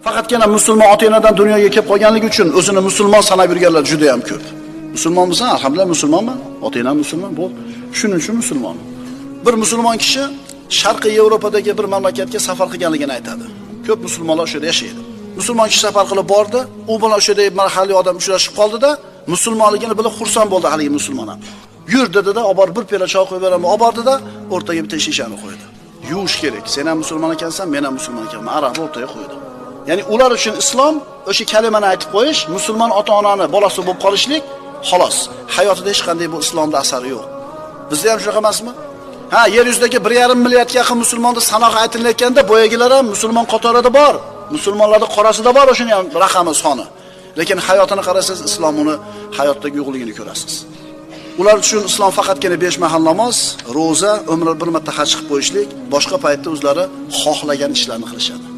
Faqatgina musulmon ota-onadan dunyoga kelib qolganligi uchun o'zini musulmon sanab yurganlar juda ham ko'p. Musulmonmisan? Alhamdulillah musulmonman. Ota-onam musulmon bo'l. Shuning uchun musulmon. Bir musulmon kishi Sharqiy Yevropadagi bir mamlakatga safar qilganligini aytadi. Ko'p musulmonlar o'sha yerda yashaydi. Musulmon kishi safar qilib bordi, u bilan o'sha yerda mahalliy odam uchrashib qoldi-da, musulmonligini bilib xursand bo'ldi hali musulmon ham. Yur dedi-da, olib borib bir piyola choy qo'yib beraman, olib bordi-da, o'rtaga bitta shishani qo'ydi. Yuvish kerak. Sen ham musulmon ekansan, men ham musulmon ekanman. Arabni o'rtaga qo'ydi. Ya'ni ular uchun islom o'sha kalimani aytib qo'yish, musulmon ota-onani bolasi bo'lib qolishlik, xolos. Hayotida hech qanday bu islomda asari yo'q. Bizda ham shunaqa emasmi? Ha, yer yuzidagi 1,5 milliardga yaqin musulmonning sanoqi aytilayotganda, boyagilar ham musulmon qatorida bor. Musulmonlarning qorasida bor o'shaning ham raqami soni. Lekin hayotini qarasangiz, islom uni hayotdagi yo'qligini ko'rasiz. Ular uchun islom faqatgina 5 mahal namoz, roza, umrda bir marta haj qilib qo'yishlik, boshqa paytda o'zlari xohlagan ishlarni qilishadi.